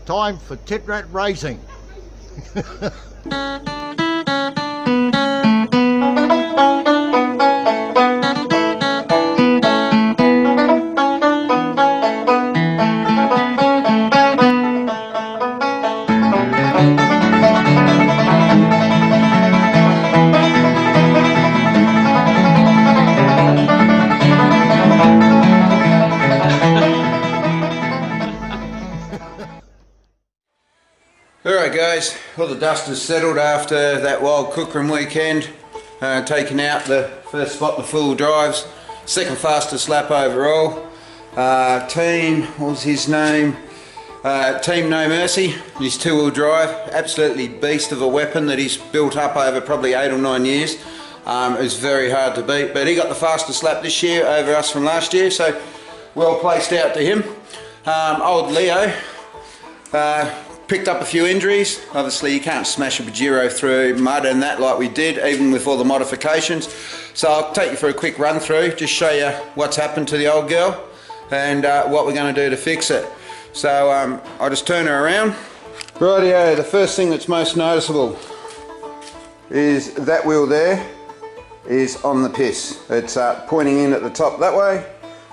time for tit rat racing. Alright guys, all the dust has settled after that wild kukerin weekend. Taking out the first spot, the full drives, second fastest lap overall. Team, what was his name? Team No Mercy, his two-wheel drive, absolutely beast of a weapon that he's built up over probably 8 or 9 years. It's very hard to beat, but he got the fastest lap this year over us from last year, so well placed out to him. Old Leo picked up a few injuries. Obviously you can't smash a Pajero through mud and that like we did, even with all the modifications. So I'll take you for a quick run through, just show you what's happened to the old girl and what we're going to do to fix it. So I'll just turn her around. Rightio, the first thing that's most noticeable is that wheel there is on the piss. It's pointing in at the top that way.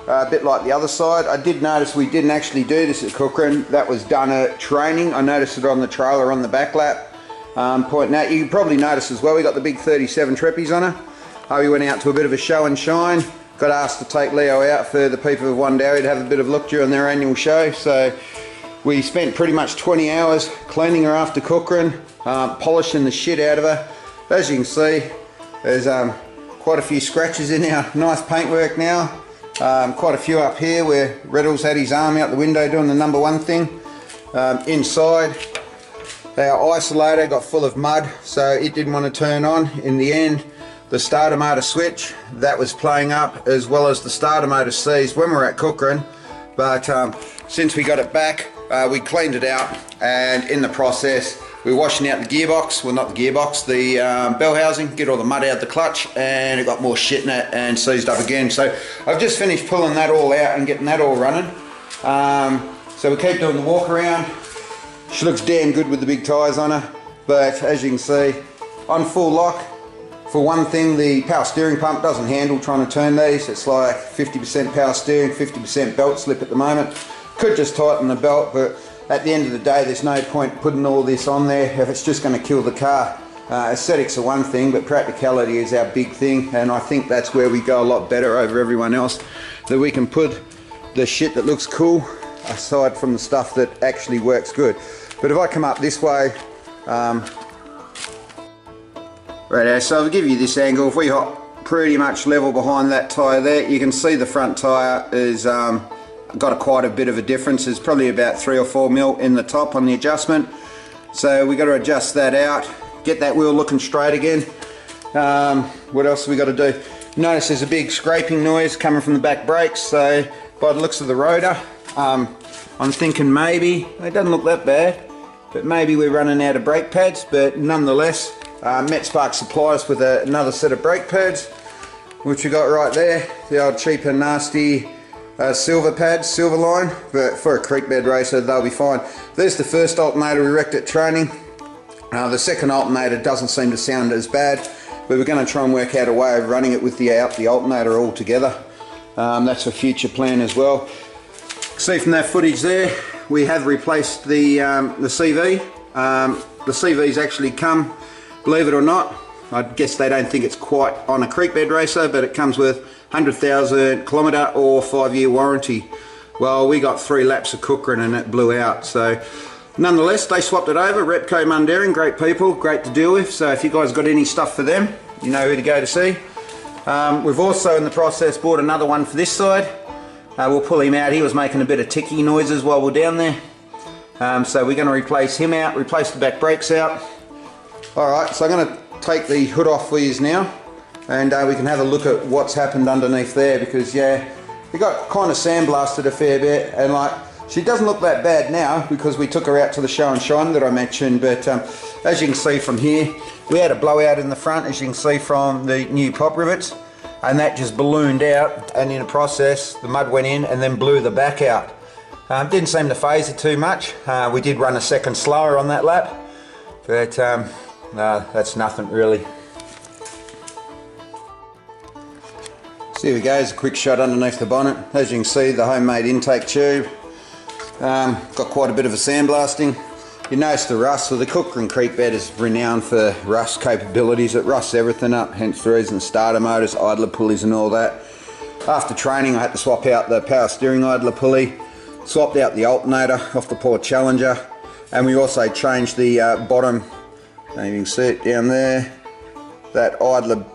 A bit like the other side. I did notice we didn't actually do this at kukerin. That was done at training. I noticed it on the trailer on the back lap. Pointing out, you can probably notice as well, we got the big 37 treppies on her. We went out to a bit of a show and shine. Got asked to take Leo out for the people of Wundarri to have a bit of look during their annual show. So we spent pretty much 20 hours cleaning her after kukerin, polishing the shit out of her. As you can see, there's quite a few scratches in our nice paintwork now. Quite a few up here where Reddles had his arm out the window doing the #1 thing. Inside, our isolator got full of mud, so it didn't want to turn on. In the end, the starter motor switch, that was playing up, as well as the starter motor seized when we were at kukerin. But since we got it back, we cleaned it out, and in the process we're washing out the gearbox, well not the gearbox, the bell housing, get all the mud out of the clutch, and it got more shit in it and seized up again. So I've just finished pulling that all out and getting that all running. So we keep doing the walk around. She looks damn good with the big tyres on her, but as you can see, on full lock, for one thing, the power steering pump doesn't handle trying to turn these. It's like 50% power steering, 50% belt slip at the moment. Could just tighten the belt, but at the end of the day, there's no point putting all this on there if it's just going to kill the car. Aesthetics are one thing, but practicality is our big thing, and I think that's where we go a lot better over everyone else, that we can put the shit that looks cool aside from the stuff that actually works good. But if I come up this way, right, so I'll give you this angle. If we hop pretty much level behind that tyre there, you can see the front tyre is got quite a bit of a difference. There's probably about 3 or 4 mil in the top on the adjustment, so we got to adjust that out, get that wheel looking straight again. What else have we got to do? Notice there's a big scraping noise coming from the back brakes, so by the looks of the rotor, I'm thinking maybe, it doesn't look that bad, but maybe we're running out of brake pads. But nonetheless, Metspark supply us with another set of brake pads, which we got right there, the old cheap and nasty silver pads, silver line, but for a creekbed racer they'll be fine. There's the first alternator we wrecked at training. The second alternator doesn't seem to sound as bad, but we're going to try and work out a way of running it with the alternator all together. That's a future plan as well. See from that footage there, we have replaced the CV. The CV's actually come, believe it or not, I guess they don't think it's quite on a creekbed racer, but it comes with 100,000 kilometre or 5-year warranty. Well, we got 3 laps of kukerin and it blew out. So nonetheless, they swapped it over. Repco Mundaring, great people, great to deal with. So if you guys got any stuff for them, you know who to go to see. We've also in the process bought another one for this side. We'll pull him out. He was making a bit of ticky noises while we're down there. So we're going to replace him out, replace the back brakes out. Alright, so I'm going to take the hood off for you now, and we can have a look at what's happened underneath there, because yeah, we got kind of sandblasted a fair bit, and like, she doesn't look that bad now because we took her out to the show and shine that I mentioned. But as you can see from here, we had a blowout in the front, as you can see from the new pop rivets, and that just ballooned out, and in the process the mud went in and then blew the back out. Didn't seem to phase it too much. We did run a second slower on that lap, but no, that's nothing really. So here we go, it's a quick shot underneath the bonnet. As you can see, the homemade intake tube. Got quite a bit of a sandblasting. You notice the rust. Well, the Kukerin creekbed is renowned for rust capabilities. It rusts everything up, hence the reason starter motors, idler pulleys and all that. After training I had to swap out the power steering idler pulley, swapped out the alternator off the poor Challenger, and we also changed the bottom, you can see it down there, that idler.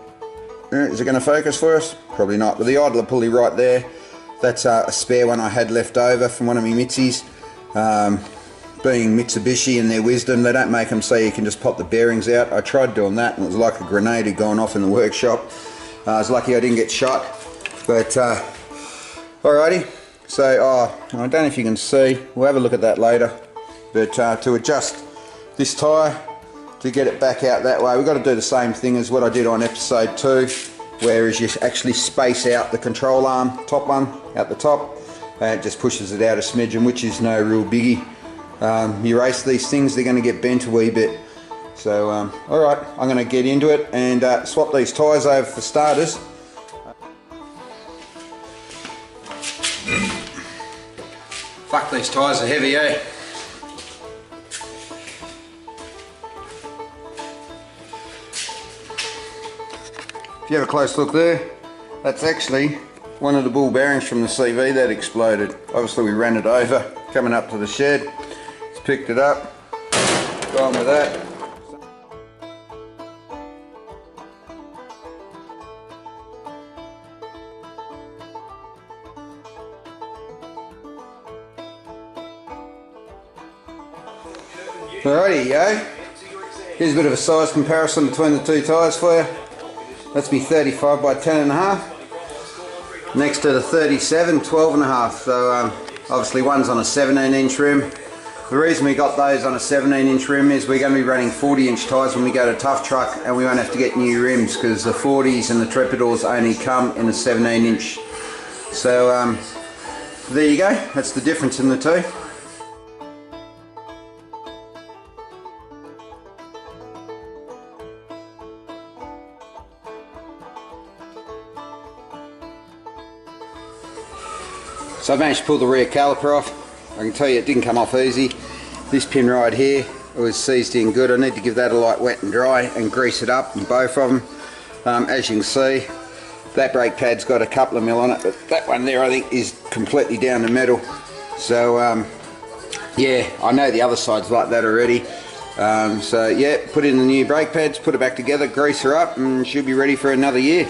Is it going to focus for us? Probably not, but the idler pulley right there, that's a spare one I had left over from one of my Mitsubisis. Being Mitsubishi and their wisdom, they don't make them so you can just pop the bearings out. I tried doing that and it was like a grenade had gone off in the workshop. I was lucky I didn't get shot. But alrighty, so I don't know if you can see, we'll have a look at that later. But to adjust this tyre, to get it back out that way, we've got to do the same thing as what I did on episode 2, whereas you actually space out the control arm, top one, out the top, and it just pushes it out a smidgen, which is no real biggie. You race these things, they're going to get bent a wee bit. So alright, I'm going to get into it and swap these tyres over for starters. Fuck, these tyres are heavy, eh? If you have a close look there, that's actually one of the ball bearings from the CV that exploded. Obviously we ran it over, coming up to the shed. Picked it up, gone with that. Alrighty, yo. Here's a bit of a size comparison between the two tyres for you. That's me 35 by 10.5. Next to the 37, 12.5. So obviously one's on a 17-inch rim. The reason we got those on a 17-inch rim is we're going to be running 40-inch tyres when we go to tough truck, and we won't have to get new rims because the 40s and the Trepidors only come in a 17-inch. So there you go, that's the difference in the two. So I've managed to pull the rear caliper off. I can tell you it didn't come off easy. This pin right here was seized in good. I need to give that a light wet and dry and grease it up in both of them. As you can see, that brake pad's got a couple of mil on it, but that one there I think is completely down to metal. So yeah, I know the other side's like that already. So yeah, put in the new brake pads, put it back together, grease her up, and she'll be ready for another year.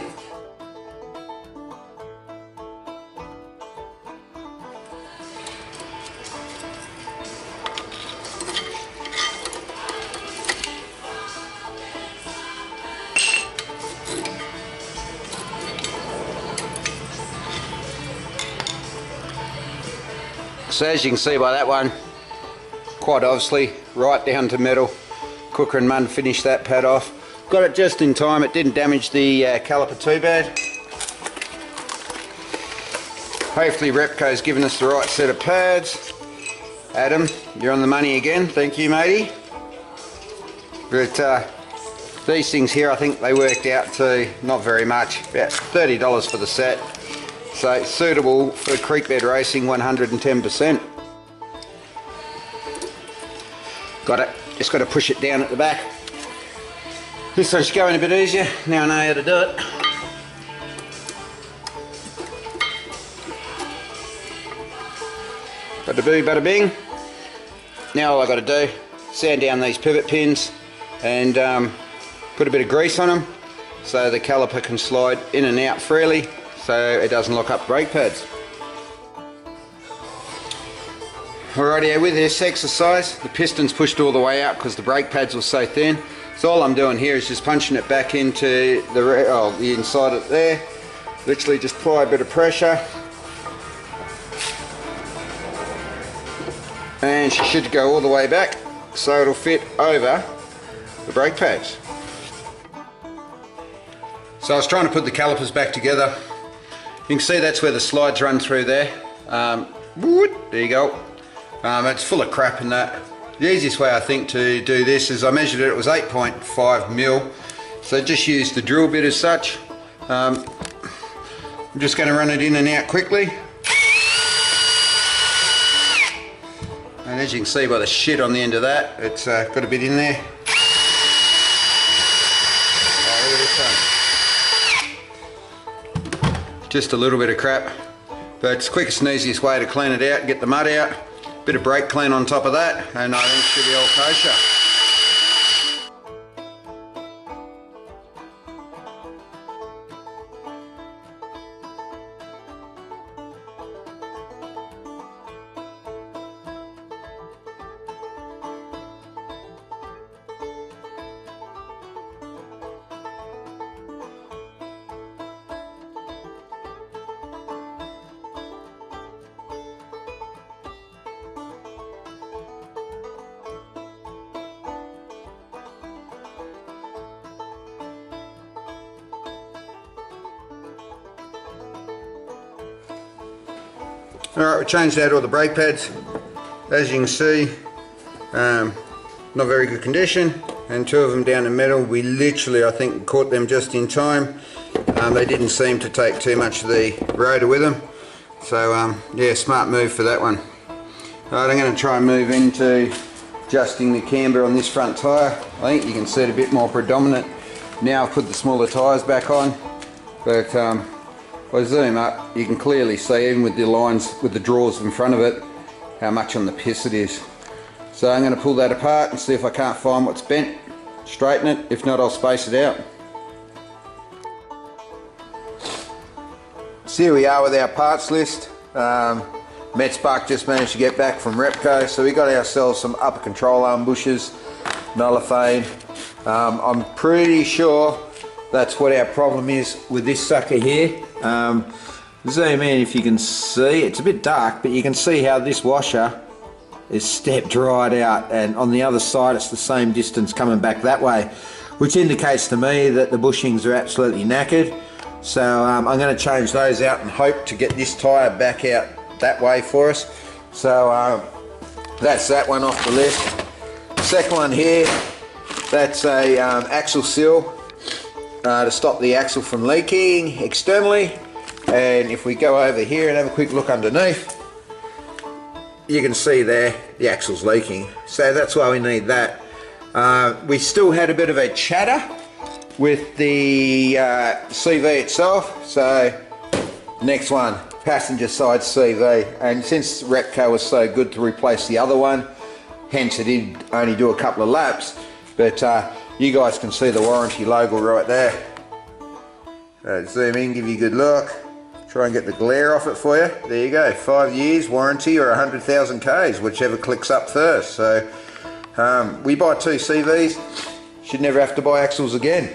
So as you can see by that one, quite obviously right down to metal. Kukerin Munn finished that pad off. Got it just in time, it didn't damage the caliper too bad. Hopefully Repco's given us the right set of pads. Adam, you're on the money again, thank you matey. But these things here I think they worked out to not very much, about $30 for the set. So suitable for creekbed racing 110%. Got it, just got to push it down at the back. This one's going a bit easier, now I know how to do it. Bada boo, bada bing. Now all I got to do, sand down these pivot pins and put a bit of grease on them so the caliper can slide in and out freely, so it doesn't lock up brake pads. Alrighty, with this exercise, the piston's pushed all the way out because the brake pads were so thin. So all I'm doing here is just punching it back into the inside of it there. Literally just apply a bit of pressure. And she should go all the way back so it'll fit over the brake pads. So I was trying to put the calipers back together. You can see that's where the slides run through there. There you go. It's full of crap in that. The easiest way I think to do this is I measured it was 8.5 mil. So just use the drill bit as such. I'm just going to run it in and out quickly. And as you can see by the shit on the end of that, it's got a bit in there. Just a little bit of crap, but it's the quickest and easiest way to clean it out, get the mud out, bit of brake clean on top of that, and I think it should be all kosher. Alright, we changed out all the brake pads. As you can see, not very good condition, and two of them down the middle. We literally, I think, caught them just in time. They didn't seem to take too much of the rotor with them, so yeah, smart move for that one. Alright, I'm going to try and move into adjusting the camber on this front tyre. I think you can see it a bit more predominant now. I've put the smaller tyres back on, but if I zoom up, you can clearly see, even with the lines, with the drawers in front of it, how much on the piss it is. So I'm going to pull that apart and see if I can't find what's bent, straighten it. If not, I'll space it out. So here we are with our parts list. Metspark just managed to get back from Repco, so we got ourselves some upper control arm bushes, nullified. I'm pretty sure that's what our problem is with this sucker here. Zoom in if you can see, it's a bit dark, but you can see how this washer is step dried out, and on the other side it's the same distance coming back that way, which indicates to me that the bushings are absolutely knackered. So I'm going to change those out and hope to get this tyre back out that way for us. So that's that one off the list. Second one here, that's a axle seal to stop the axle from leaking externally. And if we go over here and have a quick look underneath, you can see there the axle's leaking, so that's why we need that. We still had a bit of a chatter with the CV itself, so next one, passenger side CV, and since Repco was so good to replace the other one, hence it did only do a couple of laps, but you guys can see the warranty logo right there. Zoom in, give you a good look. Try and get the glare off it for you. There you go, 5 years warranty or 100,000 Ks, whichever clicks up first. So we buy 2 CVs, should never have to buy axles again.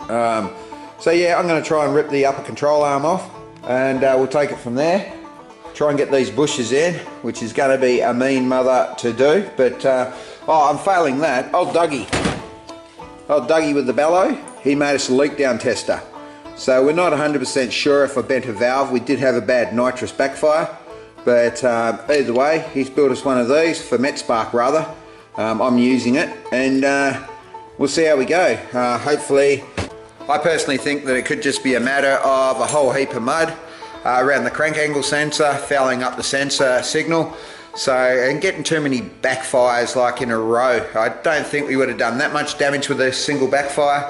So yeah, I'm going to try and rip the upper control arm off, and we'll take it from there. Try and get these bushes in, which is going to be a mean mother to do, but oh, I'm failing that. Old Dougie with the bellow, he made us a leak down tester. So we're not 100% sure if I bent a valve. We did have a bad nitrous backfire, but either way, he's built us one of these for Metspark rather. I'm using it, and we'll see how we go. Hopefully, I personally think that it could just be a matter of a whole heap of mud around the crank angle sensor, fouling up the sensor signal. So, and getting too many backfires like in a row. I don't think we would have done that much damage with a single backfire.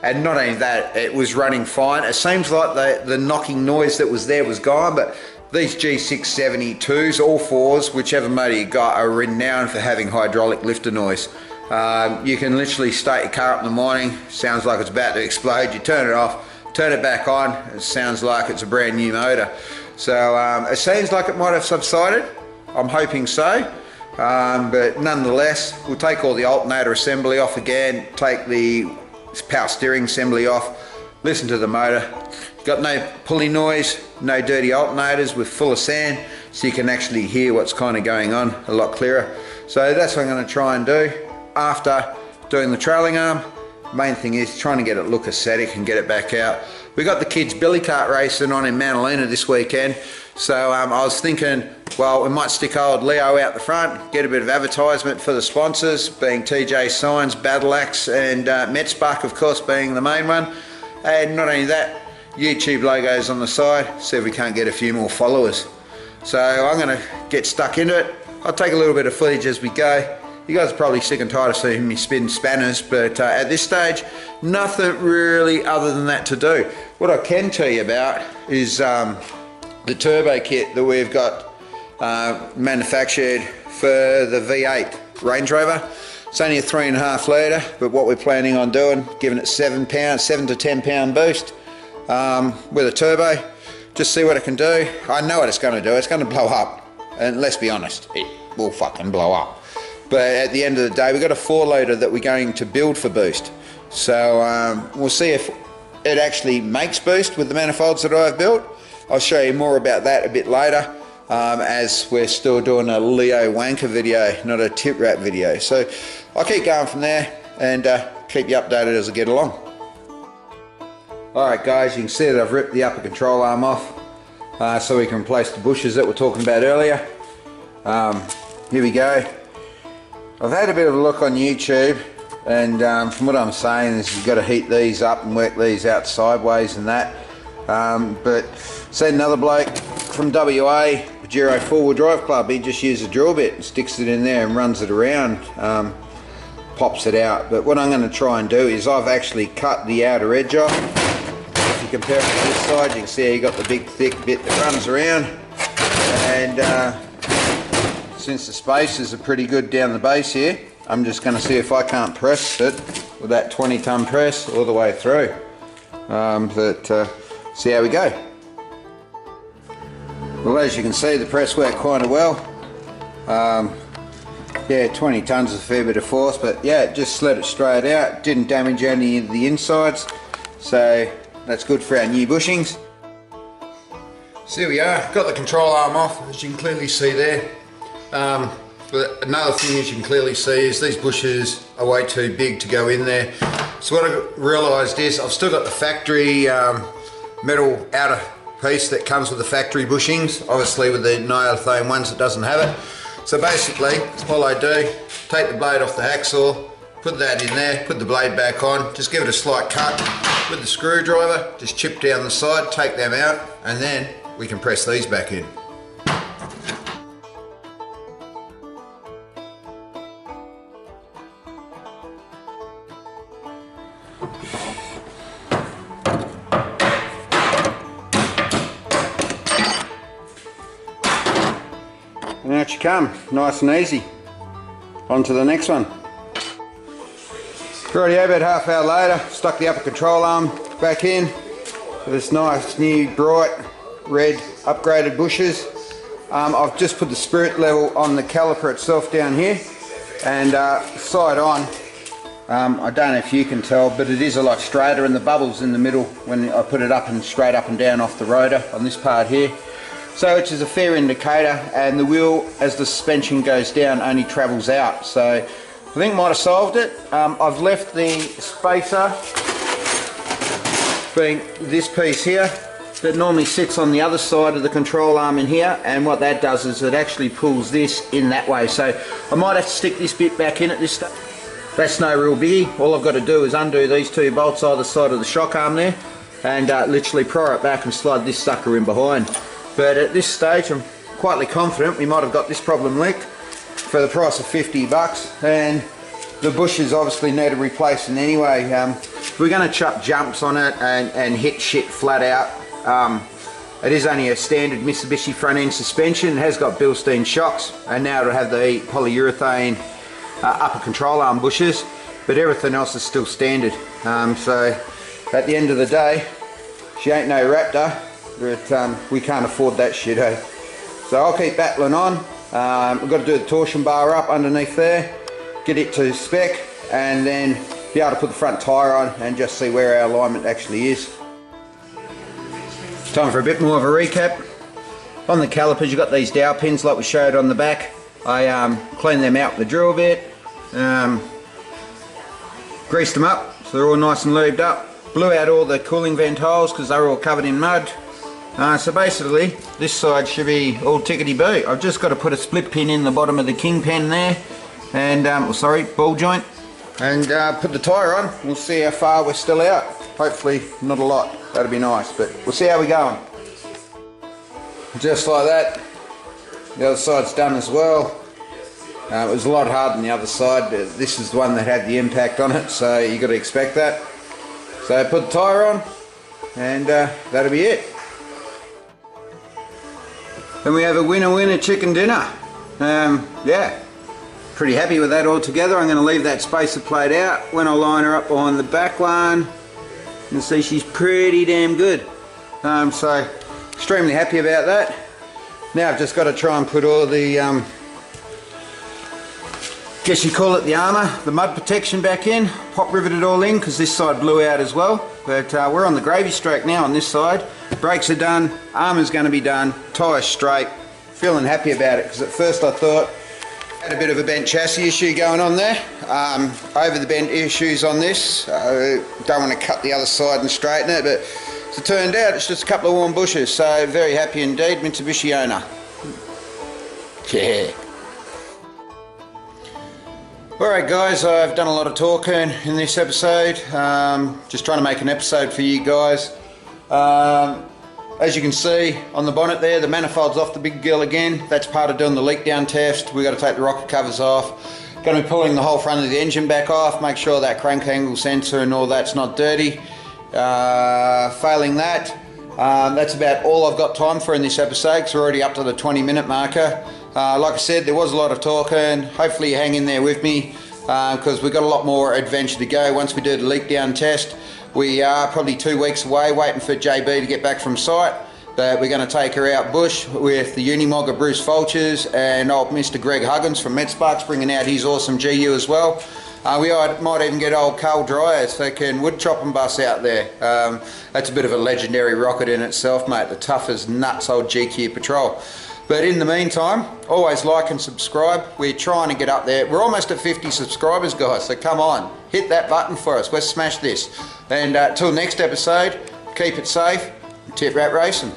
And not only that, it was running fine. It seems like the knocking noise that was there was gone, but these G672s, all 4s, whichever motor you got, are renowned for having hydraulic lifter noise. You can literally start your car up in the morning, sounds like it's about to explode, you turn it off, turn it back on, it sounds like it's a brand new motor. So it seems like it might have subsided, I'm hoping so, but nonetheless, we'll take all the alternator assembly off again, take the power steering assembly off, listen to the motor. Got no pulley noise, no dirty alternators, with full of sand, so you can actually hear what's kind of going on a lot clearer. So that's what I'm going to try and do after doing the trailing arm. Main thing is trying to get it look aesthetic and get it back out. We got the kids billy cart racing on in Manalina this weekend, so I was thinking Well, we might stick old Leo out the front, get a bit of advertisement for the sponsors, being TJ Signs, Battle Axe and Metzbach, of course, being the main one. And not only that, YouTube logos on the side, see if we can't get a few more followers. So I'm going to get stuck into it. I'll take a little bit of footage as we go. You guys are probably sick and tired of seeing me spin spanners, but at this stage, nothing really other than that to do. What I can tell you about is the turbo kit that we've got manufactured for the V8 Range Rover. It's only a 3.5 litre, but what we're planning on doing, giving it 7 to 10 pound boost with a turbo. Just see what it can do. I know what it's going to do. It's going to blow up, and let's be honest, it will fucking blow up. But at the end of the day, we've got a 4 litre that we're going to build for boost. So we'll see if it actually makes boost with the manifolds that I've built. I'll show you more about that a bit later. As we're still doing a Leo wanker video, not a tip wrap video. So I'll keep going from there and keep you updated as I get along. Alright guys, you can see that I've ripped the upper control arm off so we can replace the bushes that we're talking about earlier. Here we go. I've had a bit of a look on YouTube, and from what I'm saying is you've got to heat these up and work these out sideways and that. But said another bloke from WA, Pajero 4-wheel drive club, he just uses a drill bit and sticks it in there and runs it around, pops it out. But what I'm going to try and do is I've actually cut the outer edge off. If you compare it to this side, you can see you got the big thick bit that runs around, and since the spaces are pretty good down the base here, I'm just going to see if I can't press it with that 20-ton press all the way through. See how we go. Well, as you can see, the press worked quite well. Yeah, 20 tons is a fair bit of force, but yeah, it just slid it straight out. Didn't damage any of the insides, so that's good for our new bushings. So here we are, got the control arm off, as you can clearly see there. But another thing, as you can clearly see, is these bushes are way too big to go in there. So what I realised is I've still got the factory metal outer piece that comes with the factory bushings. Obviously with the Niothane ones it doesn't have it. So basically all I do, take the blade off the hacksaw, put that in there, put the blade back on, just give it a slight cut with the screwdriver, just chip down the side, take them out, and then we can press these back in. And out you come, nice and easy. On to the next one. Rightio, about half hour later, stuck the upper control arm back in with this nice new bright red upgraded bushes. I've just put the spirit level on the caliper itself down here, and side on, I don't know if you can tell, but it is a lot straighter, and the bubbles in the middle when I put it up and straight up and down off the rotor on this part here. So which is a fair indicator, and the wheel as the suspension goes down only travels out. So I think might have solved it. I've left the spacer, being this piece here, that normally sits on the other side of the control arm in here, and what that does is it actually pulls this in that way. So I might have to stick this bit back in at this stage. That's no real biggie. All I've got to do is undo these 2 bolts either side of the shock arm there, and literally pry it back and slide this sucker in behind. But at this stage I'm quietly confident we might have got this problem licked for the price of $50, and the bushes obviously need a replacing anyway. We're going to chuck jumps on it and hit shit flat out. It is only a standard Mitsubishi front end suspension. It has got Bilstein shocks, and now it'll have the polyurethane upper control arm bushes, but everything else is still standard. So at the end of the day, she ain't no Raptor, but we can't afford that shit, eh? So I'll keep battling on. We've got to do the torsion bar up underneath there, get it to spec, and then be able to put the front tyre on and just see where our alignment actually is. Time for a bit more of a recap. On the calipers you've got these dowel pins like we showed on the back. I cleaned them out with the drill bit, greased them up so they're all nice and lubed up, blew out all the cooling vent holes because they were all covered in mud, So basically this side should be all tickety-boo. I've just got to put a split pin in the bottom of the kingpin there, and ball joint, and put the tyre on. We'll see how far we're still out. Hopefully not a lot, that'd be nice, but we'll see how we're going. Just like that, the other side's done as well. It was a lot harder than the other side. This is the one that had the impact on it, so you got to expect that. So put the tyre on, and that'll be it. Then we have a winner chicken dinner. Yeah, pretty happy with that all together. I'm going to leave that spacer plate out. When I line her up behind the back one, you can see she's pretty damn good. So extremely happy about that. Now I've just got to try and put all the, guess you call it the armour, the mud protection back in. Pop riveted all in because this side blew out as well. But we're on the gravy stroke now on this side. Brakes are done, armour's going to be done, tyres straight. Feeling happy about it because at first I thought I had a bit of a bent chassis issue going on there. Over the bent issues on this, don't want to cut the other side and straighten it, but as it turned out it's just a couple of worn bushes, so very happy indeed, Mitsubishi owner. Yeah. Alright guys, I've done a lot of talking in this episode, just trying to make an episode for you guys. As you can see on the bonnet there, the manifold's off the big girl again. That's part of doing the leak down test. We've got to take the rocker covers off. Going to be pulling the whole front of the engine back off, make sure that crank angle sensor and all that's not dirty. Failing that, that's about all I've got time for in this episode because we're already up to the 20-minute marker. Like I said, there was a lot of talking. Hopefully you hang in there with me because we've got a lot more adventure to go once we do the leak down test. We are probably 2 weeks away waiting for JB to get back from site, but we're going to take her out bush with the Unimogger Bruce Fulchers and old Mr. Greg Huggins from MedSparks bringing out his awesome GU as well. We might even get old Carl Dryers, fucking wood chopping bus out there. That's a bit of a legendary rocket in itself, mate. The tough as nuts old GQ Patrol. But in the meantime, always like and subscribe. We're trying to get up there. We're almost at 50 subscribers, guys, so come on. Hit that button for us. Let's smash this. And till next episode, keep it safe. Tit Rat Racing.